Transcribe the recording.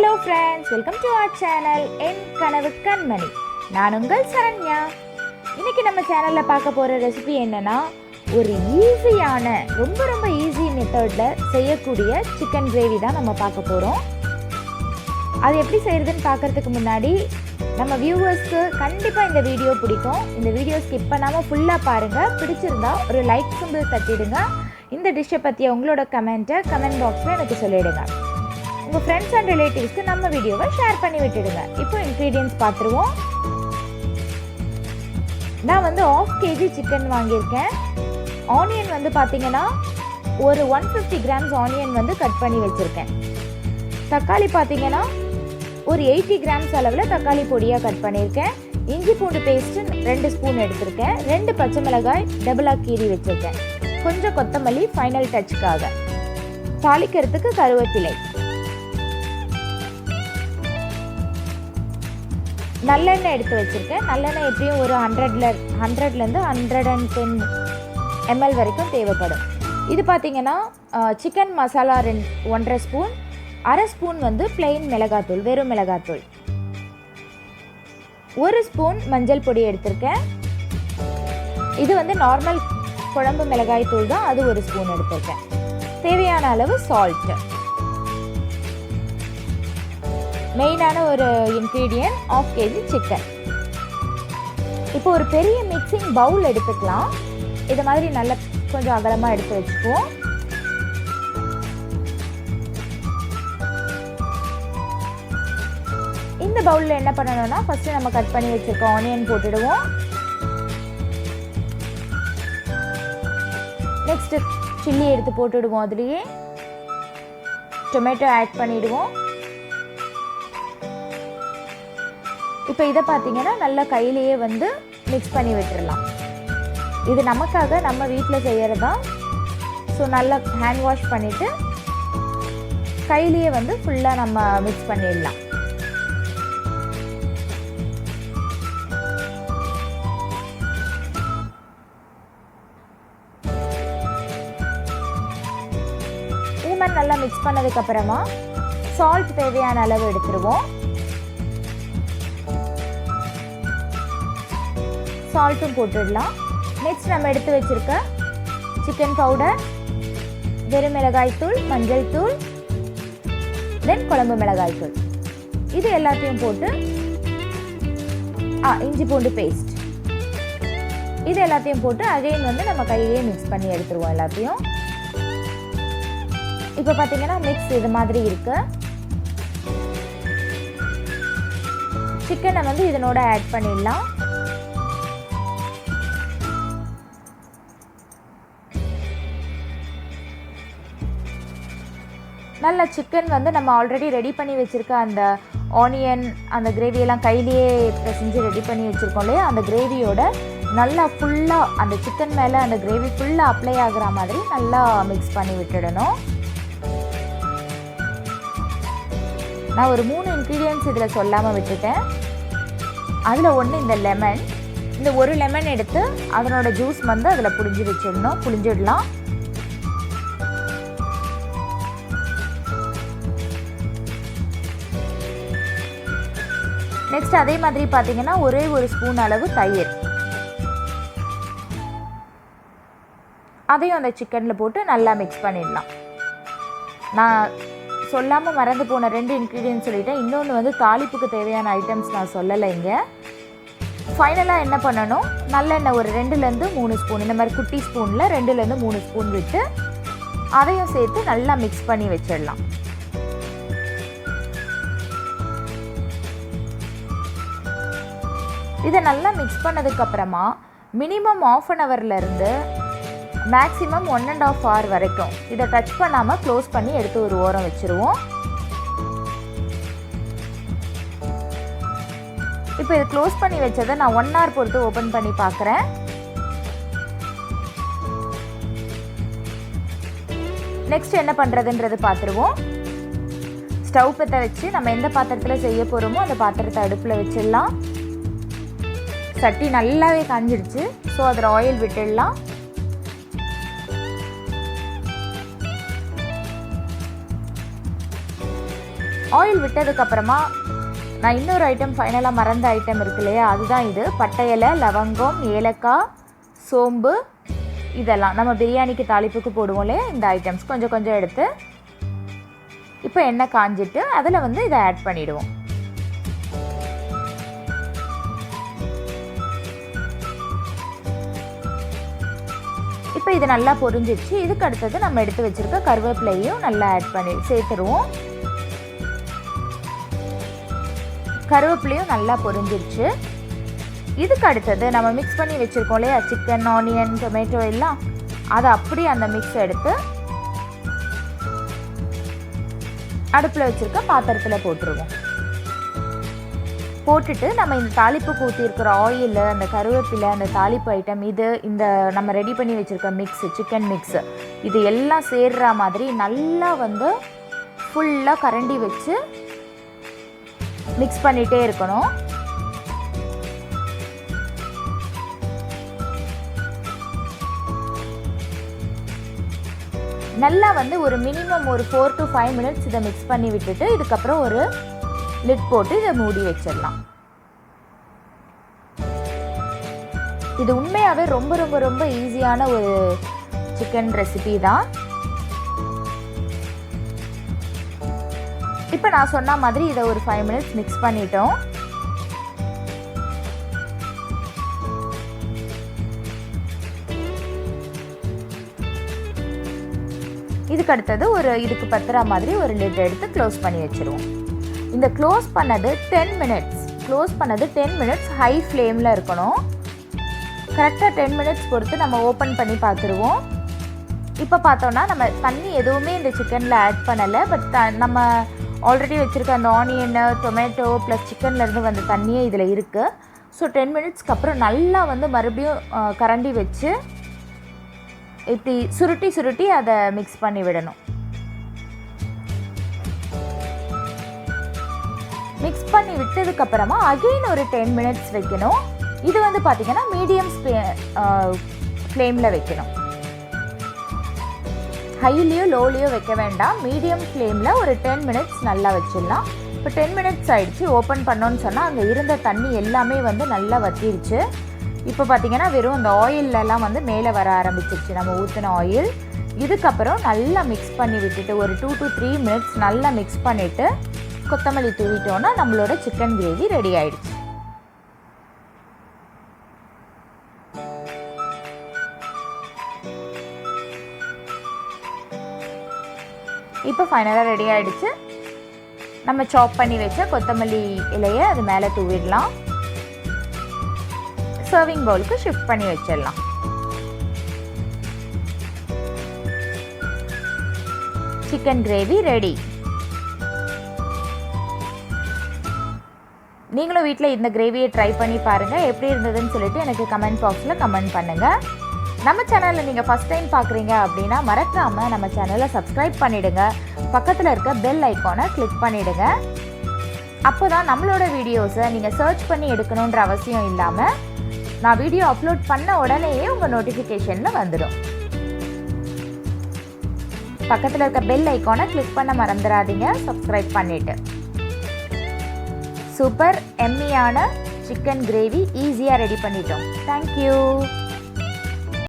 Hello friends, welcome to our channel என் கனவு கண்மணி. நான் உங்கள் சரண்யா. இன்னைக்கு நம்ம சேனல்ல பார்க்க போற ரெசிபி என்னன்னா ஒரு ஈஸியான ரொம்ப ஈஸி மெத்தட்ல செய்யக்கூடிய சிக்கன் கிரேவி தான் நம்ம பார்க்க போறோம். அது எப்படி செய்யறதுன்னு பார்க்கிறதுக்கு முன்னாடி நம்ம வியூவர்ஸ்க்கு கண்டிப்பா இந்த வீடியோ பிடிக்கும். இந்த வீடியோ ஸ்கிப் பண்ணாம ஃபுல்லா பாருங்க. பிடிச்சிருந்தா ஒரு லைக் சிம்பிள் தட்டிடுங்க. இந்த டிஷ்ஷை பற்றிய உங்களோட கமெண்ட்டை கமெண்ட் பாக்ஸில் எனக்கு சொல்லிவிடுங்க. உங்கள் ஃப்ரெண்ட்ஸ் அண்ட் ரிலேட்டிவ்ஸ்க்கு நம்ம வீடியோவை ஷேர் பண்ணி விட்டுடுங்க. இப்போ இன்க்ரீடியன்ட்ஸ் பார்த்துருவோம். நான் வந்து 1/2 kg சிக்கன் வாங்கியிருக்கேன். ஆனியன் வந்து பார்த்தீங்கன்னா ஒரு 150 கிராம்ஸ் ஆனியன் வந்து கட் பண்ணி வச்சுருக்கேன். தக்காளி பார்த்தீங்கன்னா ஒரு 80 கிராம்ஸ் அளவில் தக்காளி பொடியாக கட் பண்ணியிருக்கேன். இஞ்சி பூண்டு பேஸ்ட்டு 2 ஸ்பூன் எடுத்திருக்கேன். 2 பச்சை மிளகாய் டபுளாக கீறி வச்சுருக்கேன். கொஞ்சம் கொத்தமல்லி ஃபைனல் டச்சுக்காக. தாளிக்கிறதுக்கு கருவேப்பிலை. நல்லெண்ணெய் எடுத்து வச்சுருக்கேன். நல்லெண்ணெய் எப்படியும் ஒரு 100லேருந்து 110 ml வரைக்கும் தேவைப்படும். இது பார்த்திங்கன்னா சிக்கன் மசாலா 1.5 ஸ்பூன், 1/2 ஸ்பூன் வந்து பிளெயின் மிளகாத்தூள், வெறும் மிளகாத்தூள், 1 ஸ்பூன் மஞ்சள் பொடி எடுத்திருக்கேன். இது வந்து நார்மல் குழம்பு மிளகாய் தூள் தான், அது 1 ஸ்பூன் எடுத்திருக்கேன். தேவையான அளவு சால்ட். மெயினான ஒரு இன்க்ரீடியன்ட் 1/2 kg சிக்கன். இப்போ ஒரு பெரிய மிக்சிங் பவுல் எடுத்துக்கலாம். இது மாதிரி நல்லா கொஞ்சம் அகலமாக எடுத்து வச்சுக்குவோம். இந்த பவுலில் என்ன பண்ணணும்னா ஃபர்ஸ்ட் நம்ம கட் பண்ணி வச்சிருக்க ஆனியன் போட்டுடுவோம். நெக்ஸ்ட் சில்லி எடுத்து போட்டுடுவோம். அதுலேயே டொமேட்டோ ஆட் பண்ணிடுவோம். இப்போ இதை பார்த்தீங்கன்னா நல்லா கையிலேயே வந்து மிக்ஸ் பண்ணி விட்டுடலாம். இது நமக்காக நம்ம வீட்டில் செய்கிறதா. ஸோ நல்லா ஹேண்ட் வாஷ் பண்ணிவிட்டு கையிலேயே வந்து ஃபுல்லாக நம்ம மிக்ஸ் பண்ணிடலாம். இது மாதிரி நல்லா மிக்ஸ் பண்ணதுக்கப்புறமா சால்ட் தேவையான அளவு எடுத்துருவோம். சால்ட்டும் போட்டுடலாம். நெக்ஸ்ட் நம்ம எடுத்து வச்சிருக்க சிக்கன் பவுடர், வெறும் மிளகாய் தூள், மஞ்சள் தூள், தென் குழம்பு மிளகாய் தூள், இது எல்லாத்தையும் போட்டு இஞ்சி பூண்டு பேஸ்ட், இது எல்லாத்தையும் போட்டு அகைன் வந்து நம்ம கையிலேயே மிக்ஸ் பண்ணி எடுத்துருவோம் எல்லாத்தையும். இப்போ பார்த்தீங்கன்னா மிக்ஸ் இது மாதிரி இருக்கு. சிக்கனை வந்து இதனோட ஆட் பண்ணிடலாம். நல்ல சிக்கன் வந்து நம்ம ஆல்ரெடி ரெடி பண்ணி வச்சுருக்க அந்த ஆனியன், அந்த கிரேவியெல்லாம் கையிலேயே செஞ்சு ரெடி பண்ணி வச்சுருக்கோம் இல்லையா, அந்த கிரேவியோட நல்லா ஃபுல்லாக அந்த சிக்கன் மேலே அந்த கிரேவி ஃபுல்லாக அப்ளை ஆகிற மாதிரி நல்லா மிக்ஸ் பண்ணி விட்டுடணும். நான் ஒரு 3 இன்க்ரீடியன்ட்ஸ் இதில் சொல்லாமல் விட்டுட்டேன். அதில் ஒன்று இந்த லெமன். இந்த ஒரு லெமன் எடுத்து அதனோட ஜூஸ் வந்து அதில் புழிஞ்சிடலாம். நெக்ஸ்ட் அதே மாதிரி பார்த்தீங்கன்னா ஒரே 1 ஸ்பூன் அளவு தயிர், அதையும் அந்த சிக்கனில் போட்டு நல்லா மிக்ஸ் பண்ணிடலாம். நான் சொல்லாமல் மறந்து போன 2 இன்க்ரீடியன்ட் சொல்லிட்டேன். இன்னொன்று வந்து தாளிப்புக்கு தேவையான ஐட்டம்ஸ் நான் சொல்லலை இங்கே. ஃபைனலாக என்ன பண்ணணும், நல்லெண்ணெய் ஒரு 2லேருந்து 3 ஸ்பூன், இந்த மாதிரி குட்டி ஸ்பூனில் 2லேருந்து 3 ஸ்பூன் விட்டு அதையும் சேர்த்து நல்லா மிக்ஸ் பண்ணி வச்சிடலாம். இதை நல்லா மிக்ஸ் பண்ணதுக்கப்புறமா மினிமம் 1/2 ஹவர்லேருந்து மேக்ஸிமம் 1.5 hour வரைக்கும் இதை டச் பண்ணாமல் க்ளோஸ் பண்ணி எடுத்து ஒரு ஓரம் வச்சுருவோம். இப்போ இது க்ளோஸ் பண்ணி வச்சதை நான் 1 hour பொறுத்து ஓப்பன் பண்ணி பார்க்குறேன். நெக்ஸ்ட் என்ன பண்ணுறதுன்றது பார்த்துருவோம். ஸ்டவ் பற்ற வச்சு நம்ம எந்த பாத்திரத்தில் செய்ய போகிறோமோ அந்த பாத்திரத்தை அடுப்பில் வச்சிடலாம். சட்டி நல்லாவே காஞ்சிடுச்சு. ஸோ அதில் ஆயில் விட்டுடலாம். ஆயில் விட்டதுக்கப்புறமா நான் இன்னொரு ஐட்டம் ஃபைனலாக மறந்த ஐட்டம் இருக்கு இல்லையா, அதுதான் இது. பட்டை இலை, லவங்கம், ஏலக்காய், சோம்பு, இதெல்லாம் நம்ம பிரியாணிக்கு தாளிப்புக்கு போடுவோம் இல்லையா, இந்த ஐட்டம்ஸ் கொஞ்சம் கொஞ்சம் எடுத்து இப்போ எண்ணெய் காஞ்சிட்டு அதில் வந்து இதை ஆட் பண்ணிவிடுவோம். இப்போ இது நல்லா பொரிஞ்சிடுச்சு. இதுக்கு அடுத்தது நம்ம எடுத்து வச்சுருக்க கருவேப்பிலையும் நல்லா ஆட் பண்ணி சேர்த்துருவோம். கருவேப்பிலையும் நல்லா பொரிஞ்சிருச்சு. இதுக்கு அடுத்தது நம்ம மிக்ஸ் பண்ணி வச்சுருக்கோம் இல்லையா, சிக்கன், ஆனியன், டொமேட்டோ எல்லாம், அதை அப்படியே அந்த மிக்ஸ் எடுத்து அடுப்பில் வச்சுருக்க பாத்திரத்தில் போட்டுருவோம். போட்டுட்டு நம்ம இந்த தாளிப்புக்கு ஊற்றிருக்கிற ஆயில், அந்த கருவேப்பிலை, அந்த தாளிப்பு ஐட்டம், இது இந்த நம்ம ரெடி பண்ணி வச்சுருக்க மிக்ஸு, சிக்கன் மிக்ஸு, இது எல்லாம் சேர்ற மாதிரி நல்லா வந்து ஃபுல்லாக கரண்டி வச்சு மிக்ஸ் பண்ணிகிட்டே இருக்கணும். நல்லா வந்து ஒரு மினிமம் ஒரு 4 to 5 minutes இதை மிக்ஸ் பண்ணி விட்டுட்டு இதுக்கப்புறம் ஒரு லிட் போட்டு இதை மூடி வச்சிடலாம். இது உண்மையாகவே ரொம்ப ரொம்ப ரொம்ப ஈஸியான ஒரு சிக்கன் ரெசிபி தான். இப்போ நான் சொன்ன மாதிரி இதை ஒரு 5 minutes மிக்ஸ் பண்ணிட்டோம். இதுக்கு அடுத்தது இதுக்கு பத்துற மாதிரி ஒரு லிட் எடுத்து க்ளோஸ் பண்ணி வச்சுருவோம். இந்த க்ளோஸ் பண்ணது 10 minutes ஹை ஃப்ளேமில் இருக்கணும். கரெக்டாக 10 minutes பொறுத்து நம்ம ஓப்பன் பண்ணி பார்த்துருவோம். இப்போ பார்த்தோன்னா நம்ம தண்ணி எதுவுமே இந்த சிக்கனில் ஆட் பண்ணலை. பட் நம்ம ஆல்ரெடி வச்சுருக்க அந்த ஆனியனு, டொமேட்டோ ப்ளஸ் சிக்கன்லேருந்து வந்த தண்ணியே இதில் இருக்குது. ஸோ 10 minutesக்கு அப்புறம் நல்லா வந்து மறுபடியும் கரண்டி வச்சு இப்படி சுருட்டி அதை மிக்ஸ் பண்ணி விடணும். மிக்ஸ் பண்ணி விட்டதுக்கப்புறமா அகெயின் ஒரு 10 minutes வைக்கணும். இது வந்து பார்த்திங்கன்னா மீடியம் ஃப்ளேமில் வைக்கணும். ஹைலியோ லோலியோ வைக்க வேண்டாம், மீடியம் ஃப்ளேமில் ஒரு 10 minutes நல்லா வச்சிடலாம். இப்போ 10 minutes ஆகிடுச்சு. ஓப்பன் பண்ணோன்னு சொன்னால் அங்கே இருந்த தண்ணி எல்லாமே வந்து நல்லா வற்றிருச்சு. இப்போ பார்த்திங்கன்னா வெறும் அந்த ஆயிலெலாம் வந்து மேலே வர ஆரம்பிச்சிருச்சு, நம்ம ஊற்றின ஆயில். இதுக்கப்புறம் நல்லா மிக்ஸ் பண்ணி விட்டுட்டு ஒரு 2 to 3 minutes நல்லா மிக்ஸ் பண்ணிவிட்டு கொத்தமல்லி தூவிட்டோன்னா நம்மளோட சிக்கன் கிரேவி ரெடி ஆகிடுச்சு. இப்போ ஃபைனலாக ரெடி ஆகிடுச்சு. நம்ம சாப் பண்ணி வச்ச கொத்தமல்லி இலையை அது மேலே தூவிடலாம். சர்விங் பவுலுக்கு ஷிஃப்ட் பண்ணி வச்சிடலாம். Chicken gravy ready. நீங்களும் வீட்டில் இந்த கிரேவியை ட்ரை பண்ணி பாருங்கள். எப்படி இருந்ததுன்னு சொல்லிட்டு எனக்கு கமெண்ட் பாக்ஸில் கமெண்ட் பண்ணுங்கள். நம்ம சேனலில் நீங்கள் ஃபஸ்ட் டைம் பார்க்குறீங்க அப்படின்னா மறக்காமல் நம்ம சேனலை சப்ஸ்கிரைப் பண்ணிவிடுங்க. பக்கத்தில் இருக்க பெல் ஐக்கானை கிளிக் பண்ணிவிடுங்க. அப்போ தான் நம்மளோட வீடியோஸை நீங்கள் சர்ச் பண்ணி எடுக்கணுன்ற அவசியம் இல்லாமல் நான் வீடியோ அப்லோட் பண்ண உடனேயே உங்கள் நோட்டிஃபிகேஷனில் வந்துடும். பக்கத்தில் இருக்க பெல் ஐக்கானை கிளிக் பண்ண மறந்துடாதீங்க, சப்ஸ்கிரைப் பண்ணிவிட்டு. சூப்பர் எம்மியான சிக்கன் கிரேவி ஈஸியாக ரெடி பண்ணிட்டோம். தேங்க்யூ.